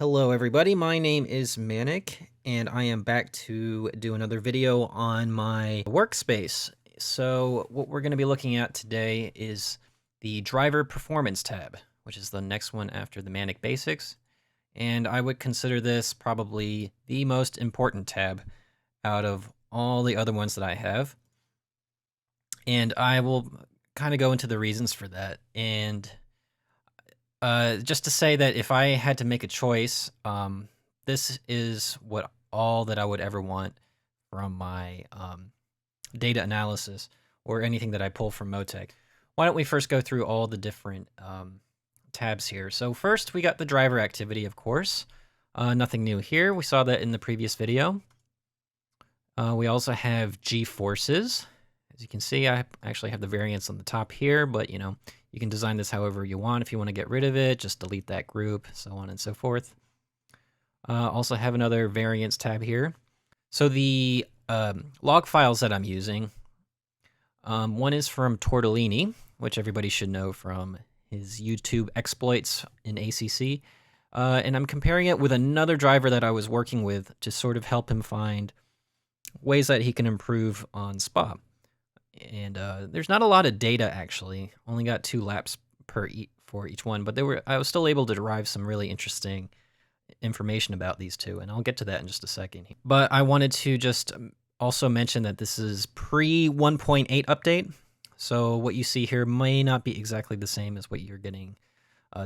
Hello everybody, my name is MoTeC, and I am back to do another video on my workspace. So what we're going to be looking at today is the Driver Performance tab, which is the next one after the MoTeC Basics. And I would consider this probably the most important tab out of all the other ones that I have. And I will kind of go into the reasons for that. And just to say that if I had to make a choice, this is all that I would ever want from my data analysis or anything that I pull from MoTeC. Why don't we first go through all the different tabs here. So first we got the driver activity, of course. Nothing new here. We saw that in the previous video. We also have G-forces. As you can see, I actually have the variance on the top here, but you know, you can design this however you want. If you want to get rid of it, just delete that group, so on and so forth. Also have another variance tab here. So the log files that I'm using, one is from Tortellini, which everybody should know from his YouTube exploits in ACC. And I'm comparing it with another driver that I was working with to sort of help him find ways that he can improve on SPA. And there's not a lot of data, actually. Only got 2 laps for each one, but I was still able to derive some really interesting information about these two, and I'll get to that in just a second. But I wanted to just also mention that this is pre 1.8 update, so what you see here may not be exactly the same as what you're getting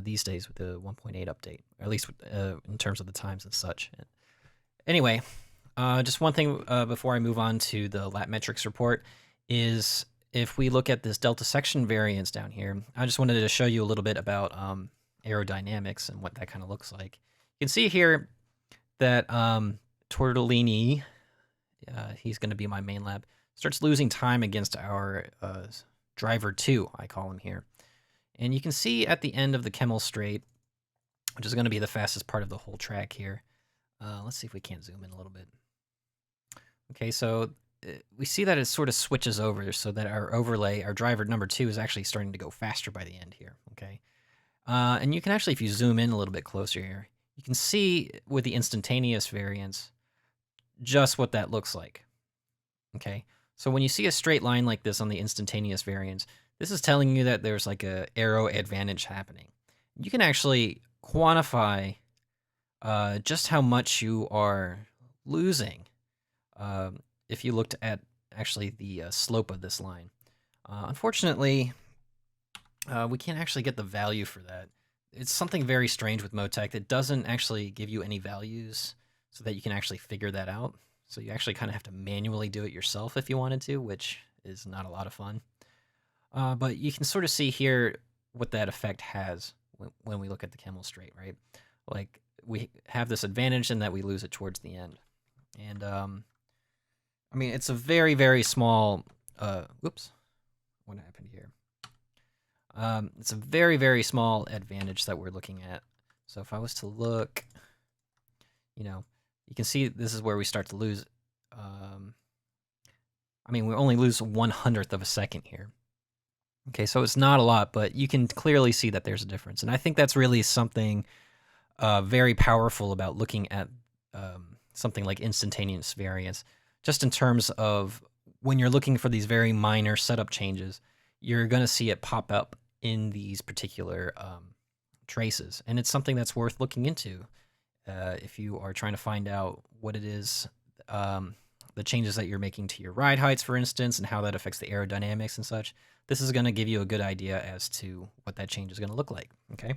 these days with the 1.8 update, or at least in terms of the times and such. Anyway, just one thing before I move on to the lap metrics report is if we look at this delta section variance down here, I just wanted to show you a little bit about aerodynamics and what that kind of looks like. You can see here that Tortellini, he's going to be my main lab, starts losing time against our driver 2, I call him here. And you can see at the end of the Kemmel Straight, which is going to be the fastest part of the whole track here. Let's see if we can't zoom in a little bit. Okay, so we see that it sort of switches over so that our overlay, our driver number 2, is actually starting to go faster by the end here, okay? And you can actually, if you zoom in a little bit closer here, you can see with the instantaneous variance just what that looks like, okay? So when you see a straight line like this on the instantaneous variance, this is telling you that there's like a aero advantage happening. You can actually quantify just how much you are losing if you looked at actually the slope of this line. Unfortunately, we can't actually get the value for that. It's something very strange with MoTeC that doesn't actually give you any values so that you can actually figure that out. So you actually kind of have to manually do it yourself if you wanted to, which is not a lot of fun. But you can sort of see here what that effect has when we look at the Kemmel Straight, right? Like, we have this advantage in that we lose it towards the end. And I mean, it's a very, very small, whoops, what happened here? It's a very, very small advantage that we're looking at. So if I was to look, you know, you can see this is where we start to lose. I mean, we only lose 1/100th of a second here. Okay, so it's not a lot, but you can clearly see that there's a difference. And I think that's really something very powerful about looking at something like instantaneous variance. Just in terms of when you're looking for these very minor setup changes, you're going to see it pop up in these particular traces. And it's something that's worth looking into if you are trying to find out what it is, the changes that you're making to your ride heights, for instance, and how that affects the aerodynamics and such. This is going to give you a good idea as to what that change is going to look like, okay?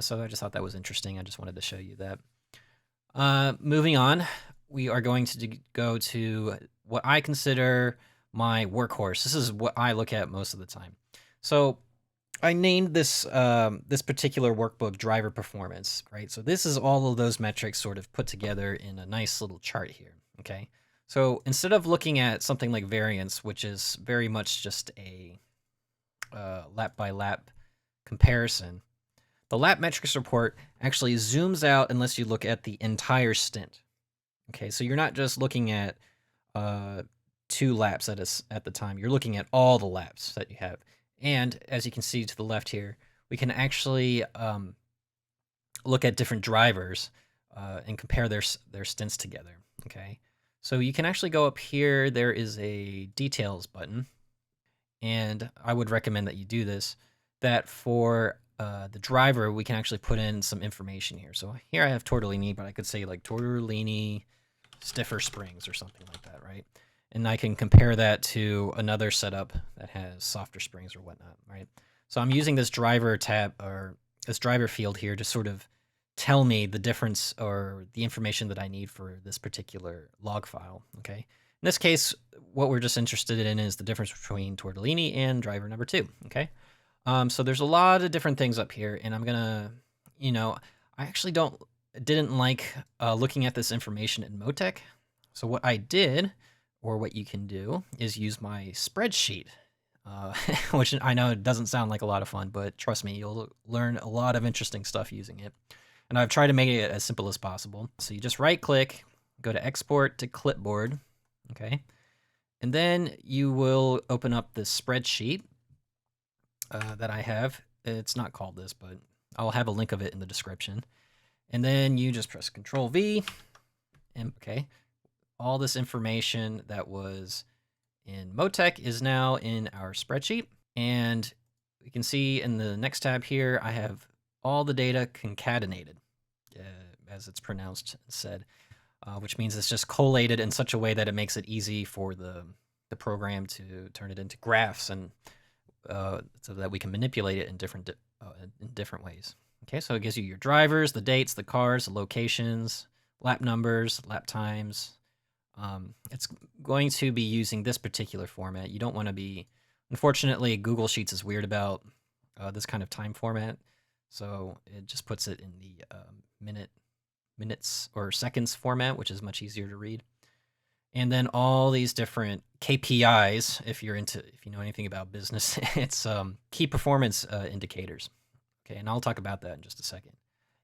So I just thought that was interesting. I just wanted to show you that. Moving on, we are going to go to what I consider my workhorse. This is what I look at most of the time. So I named this this particular workbook Driver Performance, right? So this is all of those metrics sort of put together in a nice little chart here, okay? So instead of looking at something like variance, which is very much just a lap-by-lap comparison, the lap metrics report actually zooms out unless you look at the entire stint. Okay, so you're not just looking at 2 laps at the time. You're looking at all the laps that you have. And as you can see to the left here, we can actually look at different drivers and compare their stints together. Okay, so you can actually go up here. There is a details button, and I would recommend that you do this. That for the driver, we can actually put in some information here. So here I have tortellini, but I could say like tortellini stiffer springs or something like that, right? And I can compare that to another setup that has softer springs or whatnot, right? So I'm using this driver tab or this driver field here to sort of tell me the difference or the information that I need for this particular log file, okay? In this case, what we're just interested in is the difference between tortellini and driver number 2, okay? So there's a lot of different things up here, and I'm gonna, I actually didn't like looking at this information in MoTeC. So what I did, or what you can do, is use my spreadsheet, which I know it doesn't sound like a lot of fun, but trust me, you'll learn a lot of interesting stuff using it. And I've tried to make it as simple as possible. So you just right-click, go to Export to Clipboard, okay? And then you will open up this spreadsheet that I have. It's not called this, but I'll have a link of it in the description. And then you just press Control V, and okay, all this information that was in MoTeC is now in our spreadsheet. And we can see in the next tab here, I have all the data concatenated, as it's pronounced and said, which means it's just collated in such a way that it makes it easy for the program to turn it into graphs and so that we can manipulate it in different ways. Okay, so it gives you your drivers, the dates, the cars, the locations, lap numbers, lap times. It's going to be using this particular format. You don't want to be, unfortunately, Google Sheets is weird about this kind of time format. So it just puts it in the minutes or seconds format, which is much easier to read. And then all these different KPIs, if you know anything about business, it's key performance indicators. Okay, and I'll talk about that in just a second.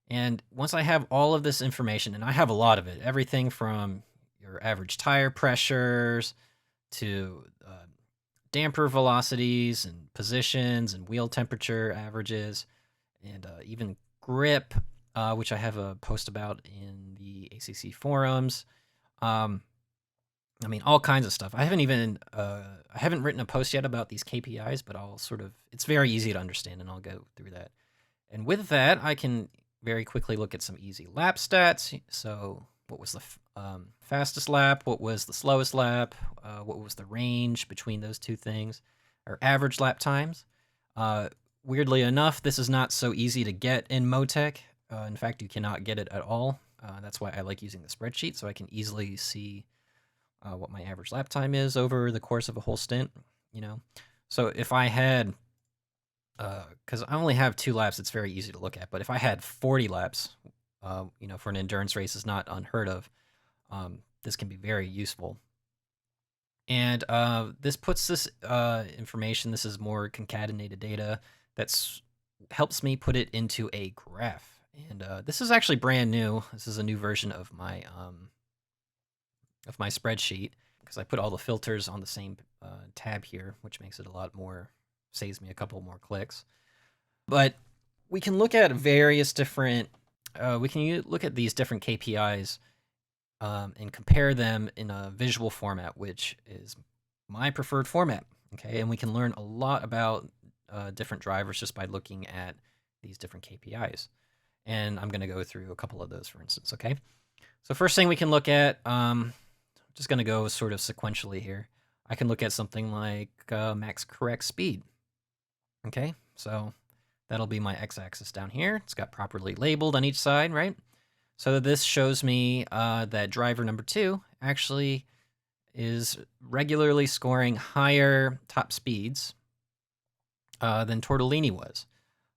And once I have all of this information, and I have a lot of it, everything from your average tire pressures to damper velocities and positions and wheel temperature averages, and even grip, which I have a post about in the ACC forums. I mean, all kinds of stuff. I haven't written a post yet about these KPIs, but it's very easy to understand, and I'll go through that. And with that, I can very quickly look at some easy lap stats. So what was the fastest lap? What was the slowest lap? What was the range between those two things? Or average lap times. Weirdly enough, this is not so easy to get in MoTeC. In fact, you cannot get it at all. That's why I like using the spreadsheet, so I can easily see what my average lap time is over the course of a whole stint, So if I had, because I only have 2 laps, it's very easy to look at. But if I had 40 laps, for an endurance race is not unheard of. This can be very useful. And this puts this information, this is more concatenated data, that's helps me put it into a graph. And this is actually brand new. This is a new version of my spreadsheet, because I put all the filters on the same tab here, which makes it a lot more, saves me a couple more clicks. But we can look at various different, look at these different KPIs and compare them in a visual format, which is my preferred format. Okay, and we can learn a lot about different drivers just by looking at these different KPIs. And I'm going to go through a couple of those, for instance. Okay, so first thing we can look at, just going to go sort of sequentially here. I can look at something like max correct speed. Okay, so that'll be my x-axis down here. It's got properly labeled on each side, right? So this shows me that driver number 2 actually is regularly scoring higher top speeds than Tortellini was.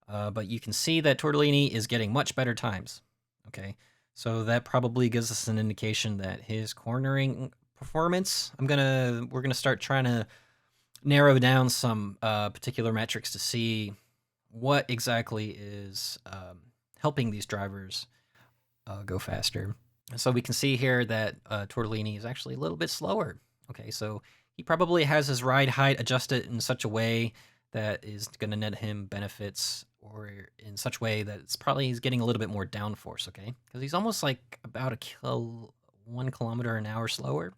But you can see that Tortellini is getting much better times. Okay, so that probably gives us an indication that his cornering performance, we're gonna start trying to narrow down some particular metrics to see what exactly is helping these drivers go faster. So we can see here that Tortellini is actually a little bit slower. Okay, so he probably has his ride height adjusted in such a way that is going to net him benefits or in such a way that it's probably he's getting a little bit more downforce, okay? Because he's almost like about 1 kilometer an hour slower,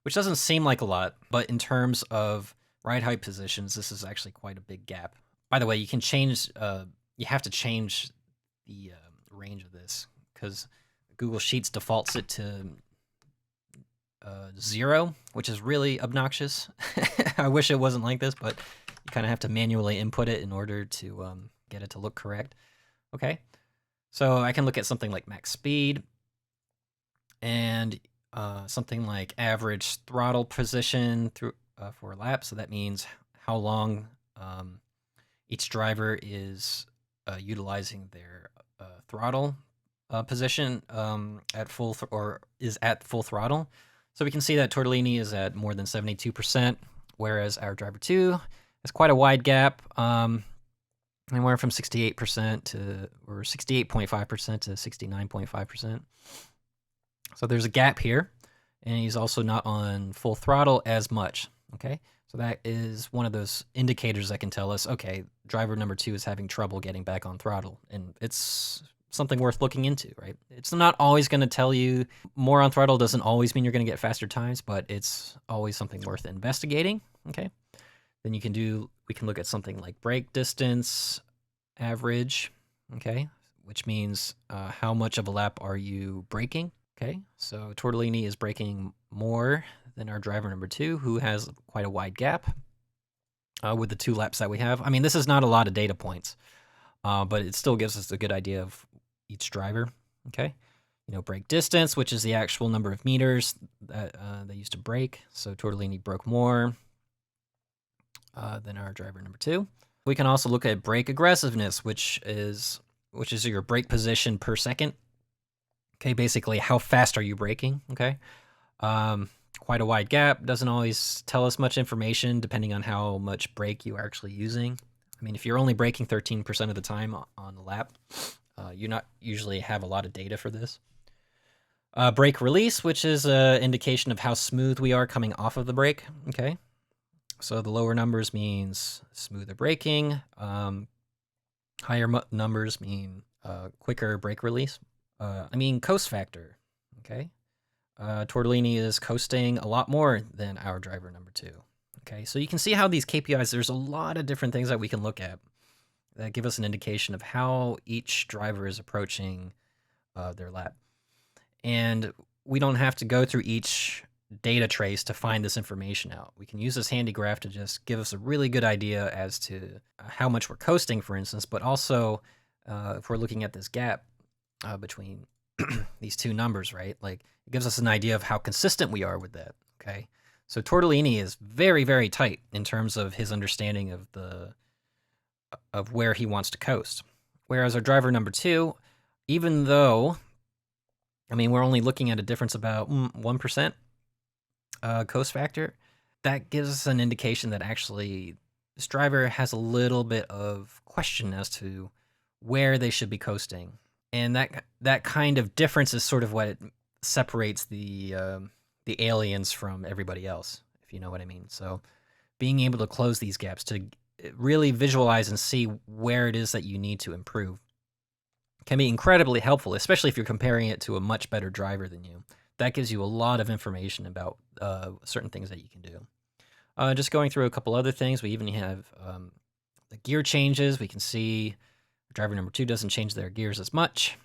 which doesn't seem like a lot, but in terms of ride height positions, this is actually quite a big gap. By the way, you can change, you have to change the range of this because Google Sheets defaults it to 0, which is really obnoxious. I wish it wasn't like this, but you kind of have to manually input it in order to get it to look correct. Okay, so I can look at something like max speed and something like average throttle position through for a lap. So that means how long each driver is utilizing their throttle position at full or is at full throttle. So we can see that Tortellini is at more than 72%, whereas our driver 2 has quite a wide gap, anywhere from 68% to, or 68.5% to 69.5%. So there's a gap here, and he's also not on full throttle as much, okay? So that is one of those indicators that can tell us, okay, driver number 2 is having trouble getting back on throttle, and it's something worth looking into, right? It's not always going to tell you more on throttle doesn't always mean you're going to get faster times, but it's always something worth investigating, okay? Then we can look at something like brake distance average, okay? Which means how much of a lap are you braking, okay? So Tortellini is braking more than our driver number 2, who has quite a wide gap with the 2 laps that we have. I mean, this is not a lot of data points, but it still gives us a good idea of each driver, okay? You know, brake distance, which is the actual number of meters that they used to brake. So Tortellini broke more than our driver number 2. We can also look at brake aggressiveness, which is your brake position per second. Okay, basically how fast are you braking? Okay, quite a wide gap. Doesn't always tell us much information depending on how much brake you are actually using. I mean, if you're only braking 13% of the time on the lap, you not usually have a lot of data for this. Brake release, which is an indication of how smooth we are coming off of the brake. Okay, so the lower numbers means smoother braking. Higher numbers mean quicker brake release. Coast factor. Okay, Tortellini is coasting a lot more than our driver number 2. Okay, so you can see how these KPIs, there's a lot of different things that we can look at that give us an indication of how each driver is approaching their lap. And we don't have to go through each data trace to find this information out. We can use this handy graph to just give us a really good idea as to how much we're coasting, for instance, but also if we're looking at this gap between these 2 numbers, right? Like, it gives us an idea of how consistent we are with that, okay? So Tortellini is very, very tight in terms of his understanding of where he wants to coast. Whereas our driver number 2, even though, I mean, we're only looking at a difference about 1% coast factor, that gives us an indication that actually this driver has a little bit of question as to where they should be coasting. And that kind of difference is sort of what it separates the aliens from everybody else, if you know what I mean. So being able to close these gaps to really visualize and see where it is that you need to improve can be incredibly helpful, especially if you're comparing it to a much better driver than you. That gives you a lot of information about certain things that you can do. Just going through a couple other things, we even have the gear changes. We can see driver number 2 doesn't change their gears as much.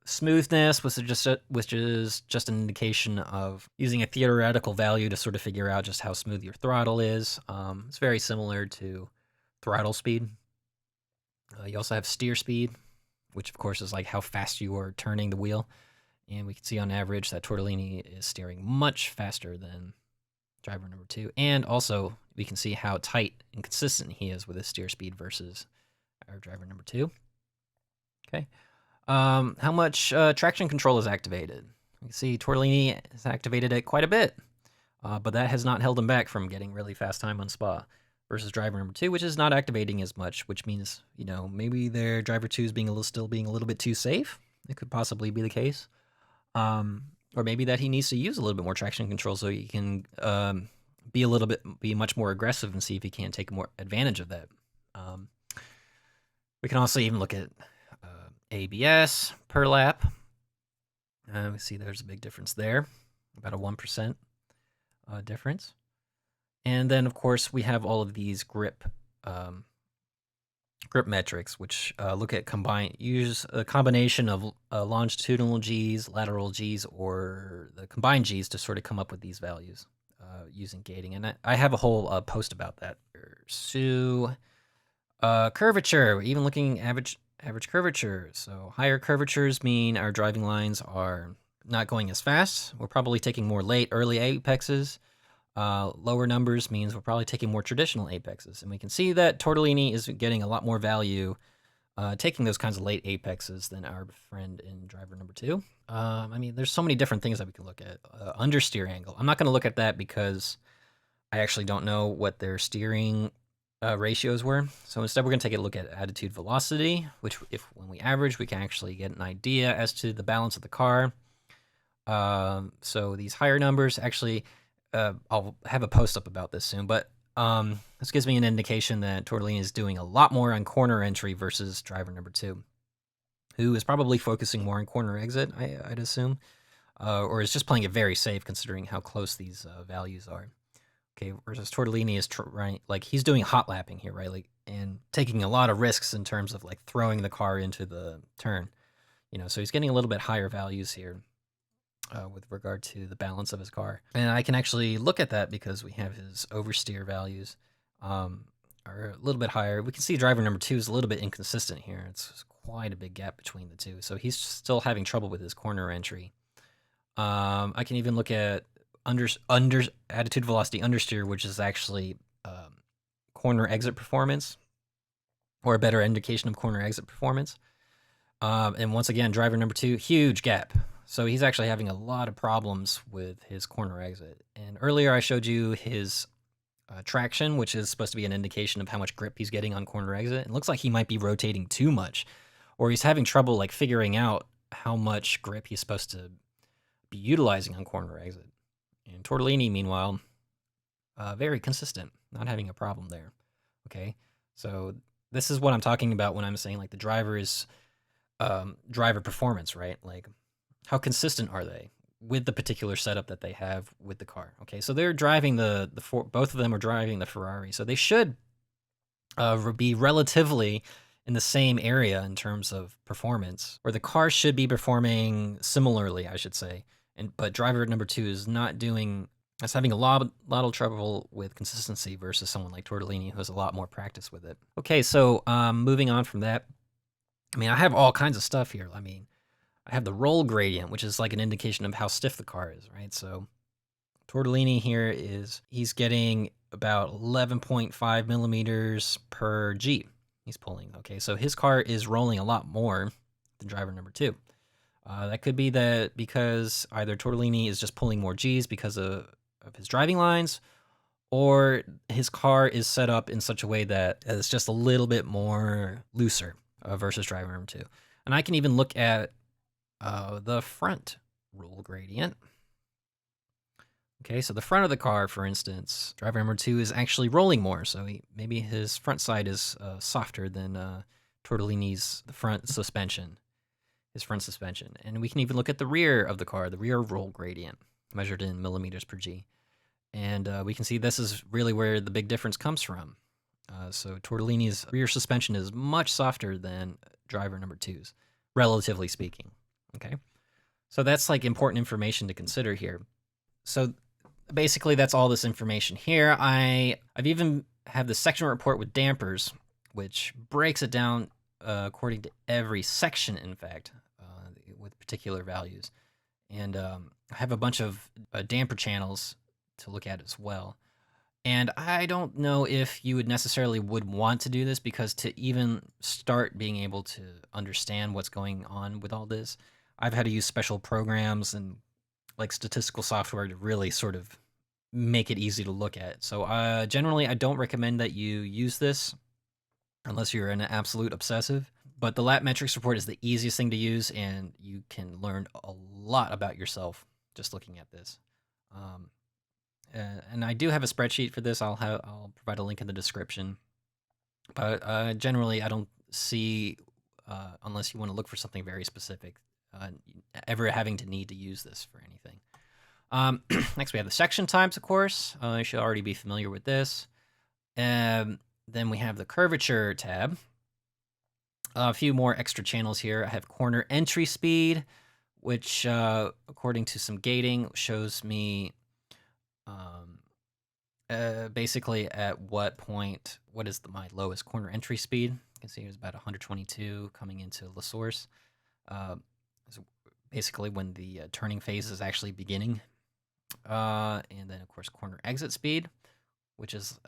Smoothness, which is just an indication of using a theoretical value to sort of figure out just how smooth your throttle is. It's very similar to throttle speed. You also have steer speed, which of course is like how fast you are turning the wheel. And we can see on average that Tortellini is steering much faster than driver number 2. And also we can see how tight and consistent he is with his steer speed versus our driver number 2. Okay. How much traction control is activated? You can see Tortellini has activated it quite a bit, but that has not held him back from getting really fast time on Spa versus driver number 2, which is not activating as much, which means, you know, maybe their driver 2 is still being a little bit too safe. It could possibly be the case. Or maybe that he needs to use a little bit more traction control so he can be much more aggressive and see if he can take more advantage of that. We can also even look at ABS per lap. We see there's a big difference there, about a 1% difference. And then, of course, we have all of these grip metrics, which look at use a combination of longitudinal Gs, lateral Gs, or the combined Gs to sort of come up with these values using gating. And I have a whole post about that. So curvature, even looking average curvature. So higher curvatures mean our driving lines are not going as fast. We're probably taking more early apexes. Lower numbers means we're probably taking more traditional apexes. And we can see that Tortellini is getting a lot more value taking those kinds of late apexes than our friend in driver number 2. I mean, there's so many different things that we can look at. Understeer angle. I'm not going to look at that because I actually don't know what their steering ratios were. So instead, we're going to take a look at attitude velocity, which when we average, we can actually get an idea as to the balance of the car. So these higher numbers actually... I'll have a post up about this soon, but this gives me an indication that Tortellini is doing a lot more on corner entry versus driver number 2, who is probably focusing more on corner exit, I'd assume, or is just playing it very safe considering how close these values are. Okay, versus Tortellini is he's doing hot lapping here, right? And taking a lot of risks in terms of like throwing the car into the turn, so he's getting a little bit higher values here. With regard to the balance of his car. And I can actually look at that because we have his oversteer values are a little bit higher. We can see driver number 2 is a little bit inconsistent here. It's quite a big gap between the two. So he's still having trouble with his corner entry. I can even look at attitude velocity understeer, which is actually corner exit performance, or a better indication of corner exit performance. And once again, driver number 2, huge gap. So he's actually having a lot of problems with his corner exit. And earlier I showed you his traction, which is supposed to be an indication of how much grip he's getting on corner exit. It looks like he might be rotating too much, or he's having trouble like figuring out how much grip he's supposed to be utilizing on corner exit. And Tortellini, meanwhile, very consistent, not having a problem there. Okay, so this is what I'm talking about when I'm saying like the driver is driver performance, right? Like, how consistent are they with the particular setup that they have with the car? Okay, so they're driving both of them are driving the Ferrari, so they should be relatively in the same area in terms of performance, or the car should be performing similarly, I should say. But driver number 2 is not doing. That's having a lot of trouble with consistency versus someone like Tortellini, who has a lot more practice with it. Okay, so moving on from that, I mean, I have all kinds of stuff here. I mean, I have the roll gradient, which is like an indication of how stiff the car is, right? So Tortellini here he's getting about 11.5 millimeters per G he's pulling. Okay, so his car is rolling a lot more than driver number 2. That could be that because either Tortellini is just pulling more Gs because of his driving lines, or his car is set up in such a way that it's just a little bit more looser versus driver number 2. And I can even look at the front roll gradient. Okay, so the front of the car, for instance, driver number 2 is actually rolling more, so maybe his front side is softer than Tortellini's front suspension, his front suspension. And we can even look at the rear of the car, the rear roll gradient, measured in millimeters per G. And we can see this is really where the big difference comes from. So Tortellini's rear suspension is much softer than driver number 2's, relatively speaking. Okay, so that's like important information to consider here. So basically, that's all this information here. I've even have the section report with dampers, which breaks it down according to every section, in fact, with particular values. And I have a bunch of damper channels to look at as well. And I don't know if you would necessarily want to do this, because to even start being able to understand what's going on with all this, I've had to use special programs and like statistical software to really sort of make it easy to look at. So generally, I don't recommend that you use this unless you're an absolute obsessive. But the lap metrics report is the easiest thing to use, and you can learn a lot about yourself just looking at this. And I do have a spreadsheet for this. I'll provide a link in the description. But generally, I don't see, unless you want to look for something very specific, ever having to need to use this for anything. Next, we have the section types, of course. You should already be familiar with this. Then we have the curvature tab. A few more extra channels here. I have corner entry speed, which, according to some gating, shows me basically at what point, what is my lowest corner entry speed. You can see it's about 122 coming into the source. So basically when the turning phase is actually beginning. And then, of course, corner exit speed, which is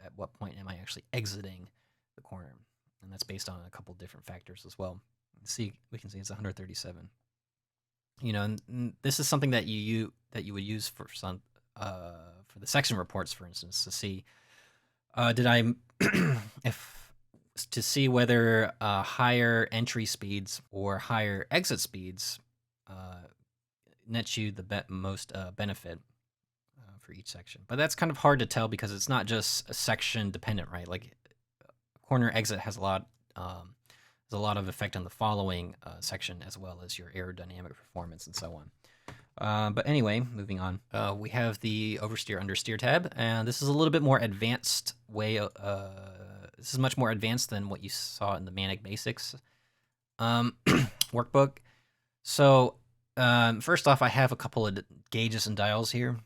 at what point am I actually exiting the corner. And that's based on a couple different factors as well. We can see it's 137. You know, and this is something that you would use for some for the section reports, for instance, to see to see whether higher entry speeds or higher exit speeds nets you the most benefit for each section. But that's kind of hard to tell because it's not just a section dependent, right? Like corner exit has a lot of effect on the following section, as well as your aerodynamic performance and so on. But anyway, moving on. We have the Oversteer Understeer tab, and this is a little bit more advanced way. This is much more advanced than what you saw in the MoTeC Basics workbook. So first off, I have a couple of gauges and dials here,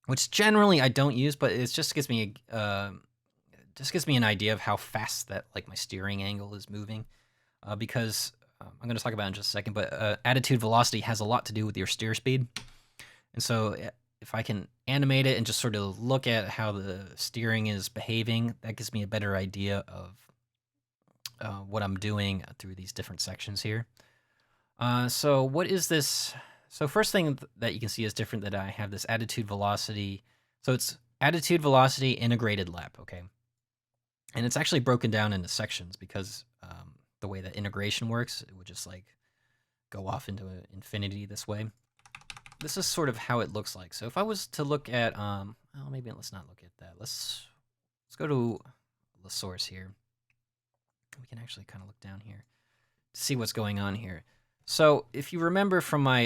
which generally I don't use, but it just gives me an idea of how fast that my steering angle is moving, because I'm going to talk about it in just a second, but attitude velocity has a lot to do with your steer speed. And so if I can animate it and just sort of look at how the steering is behaving, that gives me a better idea of what I'm doing through these different sections here. So what is this? So first thing that you can see is different, that I have this attitude velocity. So it's attitude velocity integrated lap, okay? And it's actually broken down into sections because the way that integration works, it would just go off into infinity this way. This is sort of how it looks like. So if I was to look at, well, maybe let's not look at that. Let's go to the source here. We can actually kind of look down here to see what's going on here. So if you remember from my,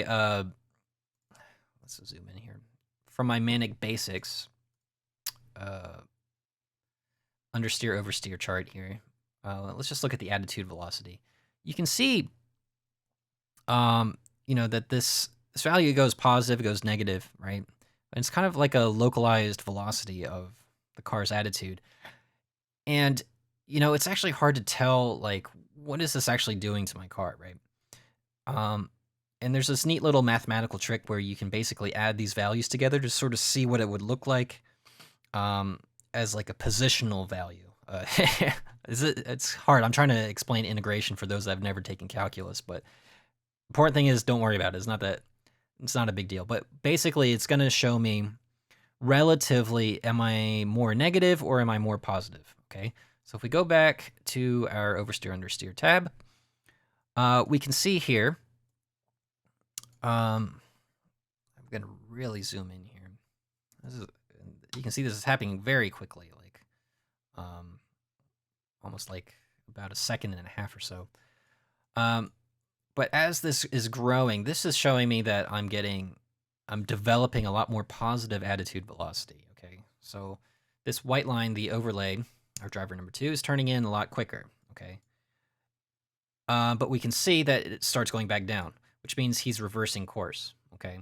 let's zoom in here, from my MoTeC Basics, Understeer, Oversteer chart here. Let's just look at the attitude velocity. You can see, that this value goes positive, it goes negative, right? And it's kind of like a localized velocity of the car's attitude. And, it's actually hard to tell, what is this actually doing to my car, right? And there's this neat little mathematical trick where you can basically add these values together to sort of see what it would look like as a positional value. It's hard. I'm trying to explain integration for those that have never taken calculus, but important thing is don't worry about it. It's not a big deal. But basically, it's going to show me relatively, am I more negative or am I more positive? Okay. So if we go back to our Oversteer Understeer tab, we can see here. I'm going to really zoom in here. You can see this is happening very quickly, almost about a second and a half or so. But as this is growing, this is showing me that I'm developing a lot more positive attitude velocity, okay? So this white line, the overlay, our driver number 2, is turning in a lot quicker, okay? But we can see that it starts going back down, which means he's reversing course, okay?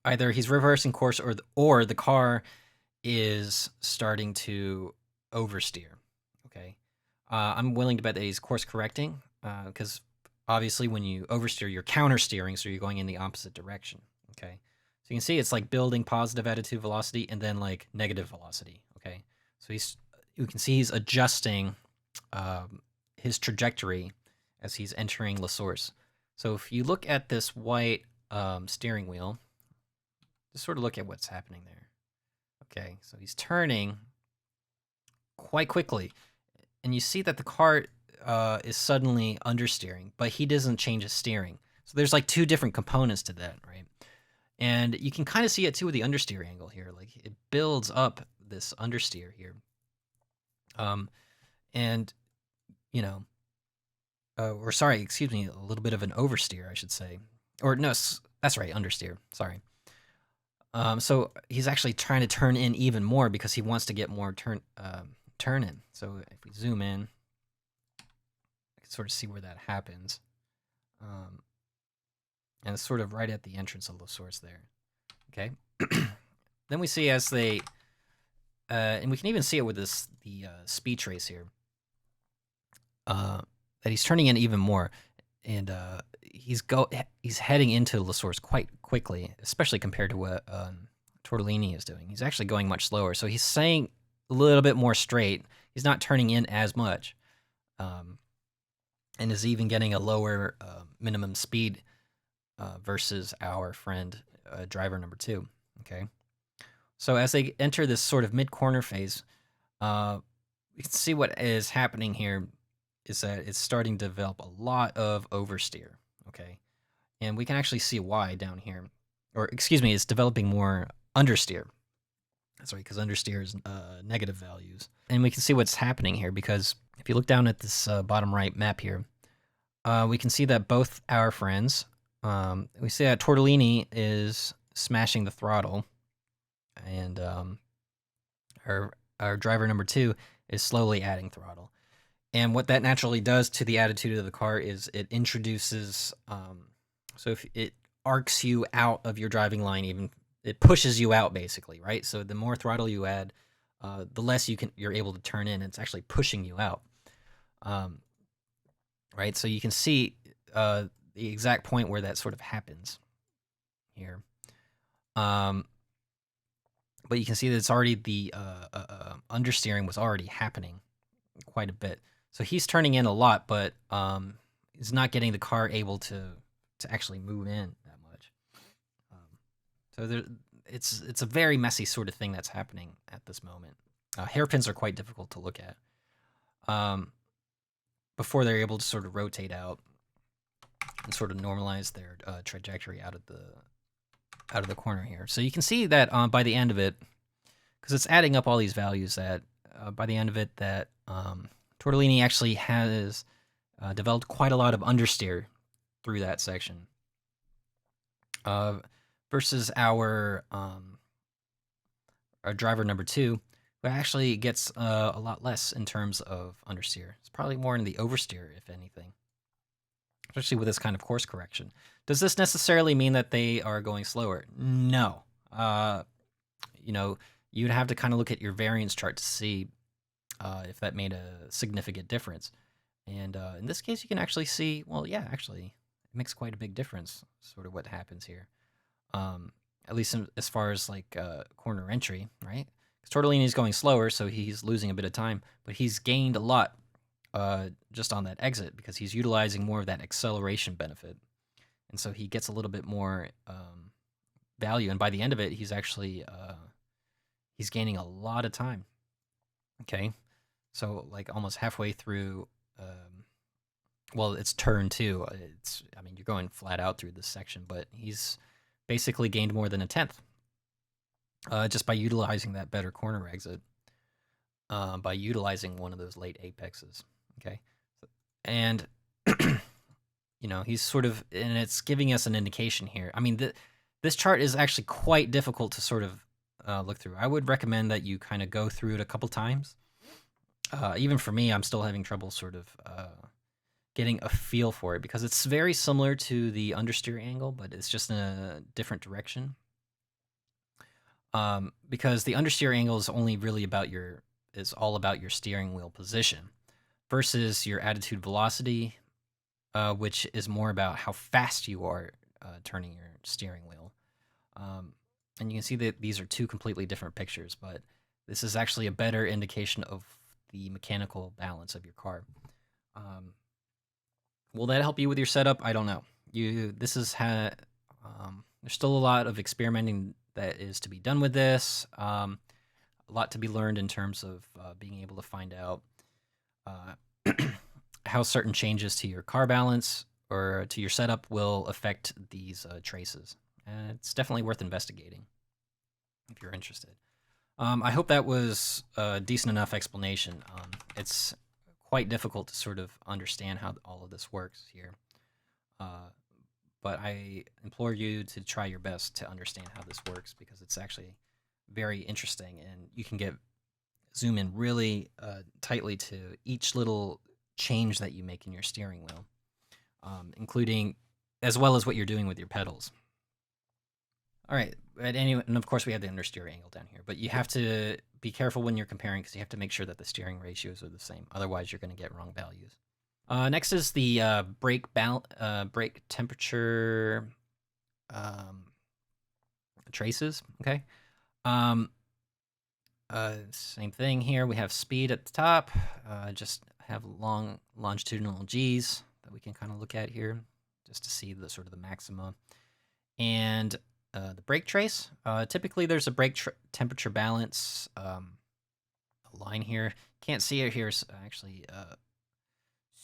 Either he's reversing course or the car is starting to oversteer, okay? I'm willing to bet that he's course correcting because obviously when you oversteer, you're counter steering, so you're going in the opposite direction, okay? So you can see it's building positive attitude velocity and then negative velocity, okay? So you can see he's adjusting his trajectory as he's entering the source. So if you look at this white steering wheel, just sort of look at what's happening there. Okay, so he's turning quite quickly, and you see that the car is suddenly understeering, but he doesn't change his steering. So there's 2 different components to that, right? And you can kind of see it too with the understeer angle here. It builds up this understeer here. And, you know, or sorry, excuse me, a little bit of an oversteer, I should say. Or no, that's right, understeer. Sorry. So he's actually trying to turn in even more because he wants to get more turn in. So if we zoom in, I can sort of see where that happens. And it's sort of right at the entrance of the source there. Okay. Then we see as they, and we can even see it with the speed trace here, that he's turning in even more, and he's heading into the source quite quickly, especially compared to what Tortellini is doing. He's actually going much slower, so he's staying a little bit more straight. He's not turning in as much, and is even getting a lower minimum speed versus our friend driver number 2. Okay, so as they enter this sort of mid-corner phase, you can see what is happening here is that it's starting to develop a lot of oversteer. Okay, and we can actually see why down here, or excuse me, it's developing more understeer. That's right, because understeer is negative values, and we can see what's happening here because if you look down at this bottom right map here, we can see that both our friends, we see that Tortellini is smashing the throttle, and our driver number 2 is slowly adding throttle. And what that naturally does to the attitude of the car is it introduces, so if it arcs you out of your driving line, even it pushes you out basically, right? So the more throttle you add, the less you're able to turn in. It's actually pushing you out, right? So you can see the exact point where that sort of happens here. But you can see that it's already the understeering was already happening quite a bit. So he's turning in a lot, but he's not getting the car able to actually move in that much. So it's a very messy sort of thing that's happening at this moment. Hairpins are quite difficult to look at before they're able to sort of rotate out and sort of normalize their trajectory out of the corner here. So you can see that by the end of it, because it's adding up all these values, that by the end of it, that Tortellini actually has developed quite a lot of understeer through that section, versus our driver number 2, who actually gets a lot less in terms of understeer. It's probably more in the oversteer, if anything, especially with this kind of course correction. Does this necessarily mean that they are going slower? No. You know, you'd have to kind of look at your variance chart to see if that made a significant difference. And in this case, you can actually see, well, yeah, actually, it makes quite a big difference, sort of what happens here. At least as far as like corner entry, right? Because Tortellini is going slower, so he's losing a bit of time, but he's gained a lot just on that exit because he's utilizing more of that acceleration benefit. And so he gets a little bit more value. And by the end of it, he's actually he's gaining a lot of time. Okay. So like almost halfway through, well, it's turn 2. I mean, you're going flat out through this section, but he's basically gained more than a tenth just by utilizing that better corner exit, by utilizing one of those late apexes. Okay. And, you know, he's sort of, and it's giving us an indication here. I mean, this chart is actually quite difficult to sort of look through. I would recommend that you kind of go through it a couple times. Even for me, I'm still having trouble sort of getting a feel for it because it's very similar to the understeer angle, but it's just in a different direction. Because the understeer angle is only really all about your steering wheel position versus your attitude velocity, which is more about how fast you are turning your steering wheel. And you can see that these are two completely different pictures, but this is actually a better indication of the mechanical balance of your car. Will that help you with your setup? I don't know. There's still a lot of experimenting that is to be done with this. A lot to be learned in terms of being able to find out how certain changes to your car balance or to your setup will affect these traces. It's definitely worth investigating if you're interested. I hope that was a decent enough explanation. It's quite difficult to sort of understand how all of this works here. But I implore you to try your best to understand how this works because it's actually very interesting, and you can zoom in really tightly to each little change that you make in your steering wheel, including as well as what you're doing with your pedals. All right, and of course we have the understeer angle down here, but you have to be careful when you're comparing because you have to make sure that the steering ratios are the same. Otherwise, you're going to get wrong values. Next is the brake temperature traces. Okay. Same thing here. We have speed at the top. Just have long longitudinal G's that we can kind of look at here, just to see the sort of the maxima. And the brake trace. Typically, there's a brake temperature balance line here. Can't see it here, so actually.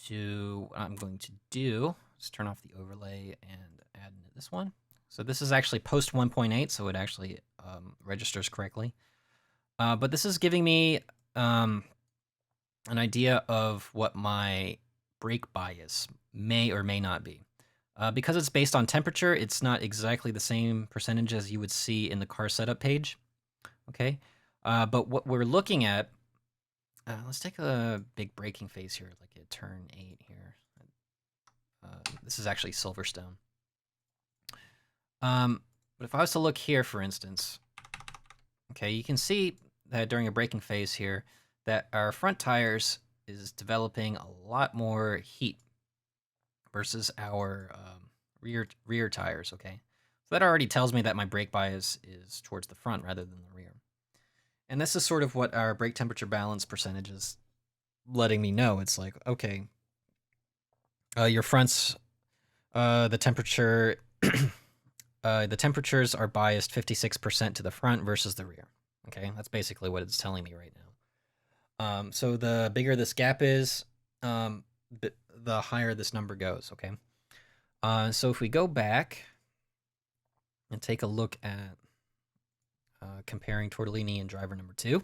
So what I'm going to do is turn off the overlay and add this one. So this is actually post 1.8, so it actually registers correctly. But this is giving me an idea of what my brake bias may or may not be. Because it's based on temperature, it's not exactly the same percentage as you would see in the car setup page. Okay, but what we're looking at, let's take a big braking phase here, like a turn 8 here. This is actually Silverstone. But if I was to look here, for instance, okay, you can see that during a braking phase here, that our front tires is developing a lot more heat versus our rear tires, okay? So that already tells me that my brake bias is towards the front rather than the rear. And this is sort of what our brake temperature balance percentage is letting me know. It's like, okay, your front's, the temperature, the temperatures are biased 56% to the front versus the rear. Okay, that's basically what it's telling me right now. So the bigger this gap is, the higher this number goes, okay? So if we go back and take a look at comparing Tortellini and driver number 2,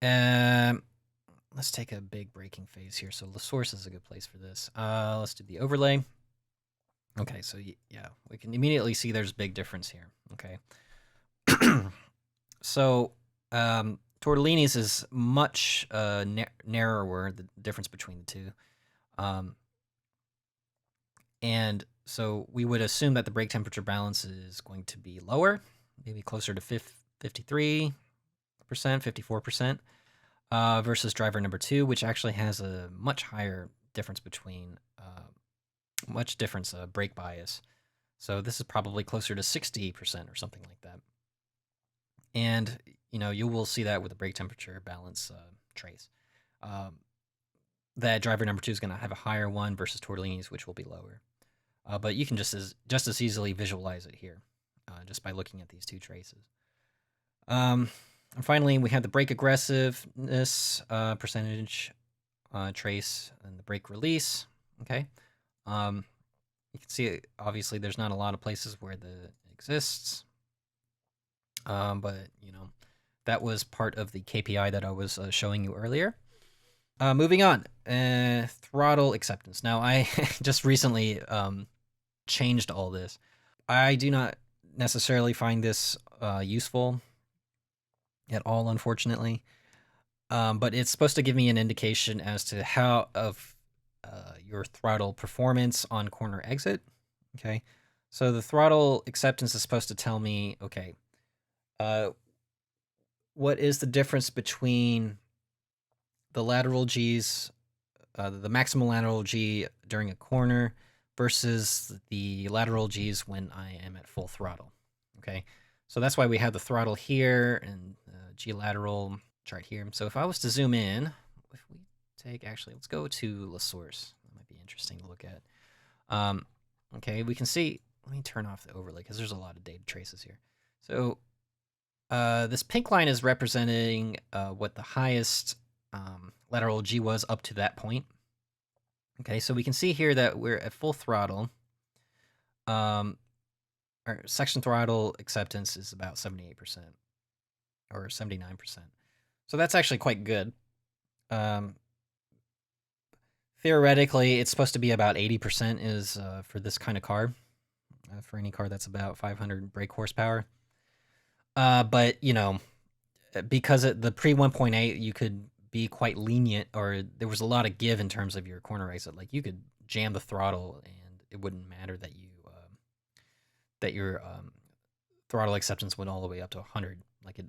let's take a big braking phase here. So the source is a good place for this. Let's do the overlay. Okay, so yeah, we can immediately see there's a big difference here, okay? So Tortellini's is much narrower, the difference between the two. And so we would assume that the brake temperature balance is going to be lower, maybe closer to 53%, 54%, versus driver number 2, which actually has a much higher difference between, brake bias. So this is probably closer to 60% or something like that. And, you know, you will see that with the brake temperature balance trace. That driver number 2 is going to have a higher one versus Tortellini's, which will be lower. But you can just as easily visualize it here, just by looking at these two traces. And finally, we have the brake aggressiveness percentage trace and the brake release. Okay, you can see obviously there's not a lot of places where it exists, but you know that was part of the KPI that I was showing you earlier. Moving on, throttle acceptance. Now I just recently changed all this. I do not necessarily find this useful at all, unfortunately. But it's supposed to give me an indication as to how of your throttle performance on corner exit. Okay, so the throttle acceptance is supposed to tell me, okay, what is the difference between the lateral G's, the maximal lateral G during a corner versus the lateral G's when I am at full throttle. Okay, so that's why we have the throttle here and G lateral chart here. So if I was to zoom in, if we actually, let's go to the source. That might be interesting to look at. Okay, we can see, let me turn off the overlay because there's a lot of data traces here. So this pink line is representing what the highest lateral G was up to that point. Okay, so we can see here that we're at full throttle. Our section throttle acceptance is about 78%. or 79%. So that's actually quite good. Theoretically, it's supposed to be about 80% is for this kind of car, for any car that's about 500 brake horsepower. But, you know, because the pre 1.8, you could be quite lenient, or there was a lot of give in terms of your corner exit. Like you could jam the throttle and it wouldn't matter that your throttle acceptance went all the way up to 100. Like it,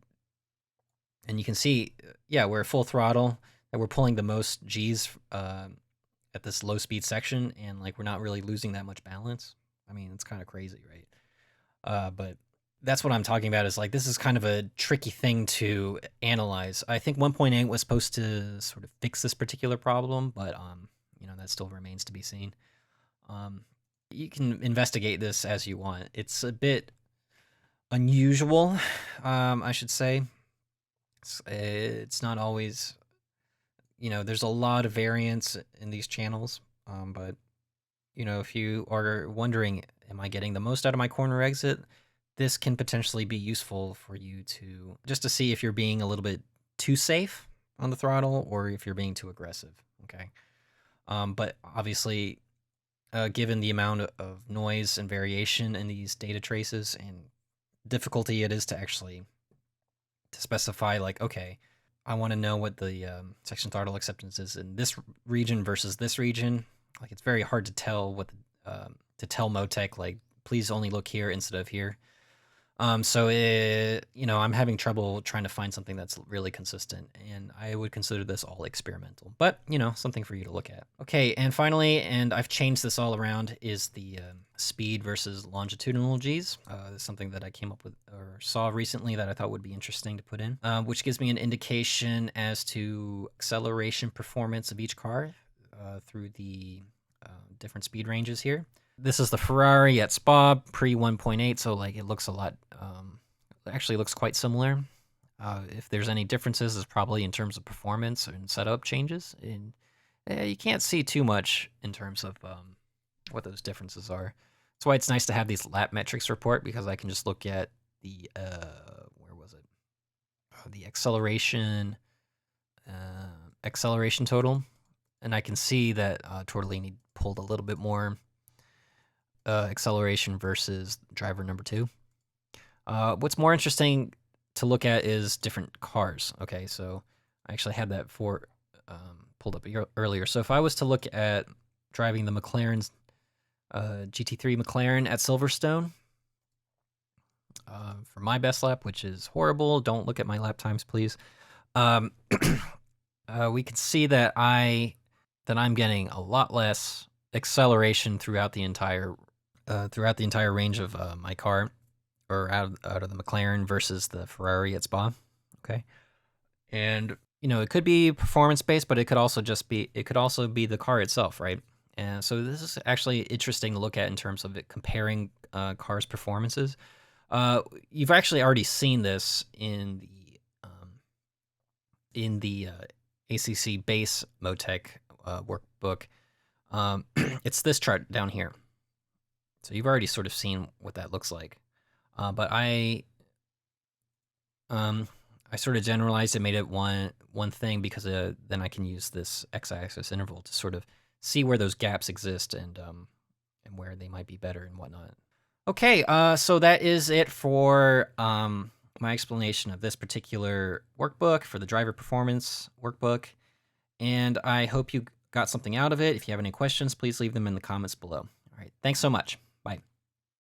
and you can see, yeah, we're full throttle, and we're pulling the most G's at this low speed section, and like we're not really losing that much balance. I mean, it's kind of crazy, right? But that's what I'm talking about, is like this is kind of a tricky thing to analyze. I think 1.8 was supposed to sort of fix this particular problem, but you know, that still remains to be seen. You can investigate this as you want. It's a bit unusual, I should say. It's not always, you know, there's a lot of variance in these channels, but you know, if you are wondering, am I getting the most out of my corner exit, this can potentially be useful for you to just to see if you're being a little bit too safe on the throttle or if you're being too aggressive. Okay. But obviously, given the amount of noise and variation in these data traces and difficulty it is to actually to specify, like, okay, I want to know what the section throttle acceptance is in this region versus this region. Like, it's very hard to tell what to tell MoTeC, like, please only look here instead of here. So you know, I'm having trouble trying to find something that's really consistent, and I would consider this all experimental, but you know, something for you to look at. Okay, and finally, and I've changed this all around, is the speed versus longitudinal Gs. This is something that I came up with or saw recently that I thought would be interesting to put in, which gives me an indication as to acceleration performance of each car through the different speed ranges here. This is the Ferrari at Spa pre 1.8, so like it looks a lot, it actually looks quite similar. If there's any differences, it's probably in terms of performance and setup changes. And you can't see too much in terms of what those differences are. That's why it's nice to have these lap metrics report, because I can just look at the, where was it? The acceleration total. And I can see that Tortellini pulled a little bit more acceleration versus driver number 2. What's more interesting to look at is different cars. Okay, so I actually had that pulled up earlier. So if I was to look at driving the McLaren's GT3 McLaren at Silverstone for my best lap, which is horrible. Don't look at my lap times, please. We can see that I'm getting a lot less acceleration throughout the entire range of my car, or out of the McLaren versus the Ferrari at Spa. Okay, and you know, it could be performance based, but it could also be the car itself, right? And so this is actually interesting to look at in terms of it comparing cars' performances. You've actually already seen this in the ACC base MoTeC workbook. It's this chart down here. So you've already sort of seen what that looks like. But I sort of generalized it, made it one thing, because then I can use this x-axis interval to sort of see where those gaps exist and where they might be better and whatnot. Okay, so that is it for my explanation of this particular workbook, for the driver performance workbook. And I hope you got something out of it. If you have any questions, please leave them in the comments below. All right, thanks so much.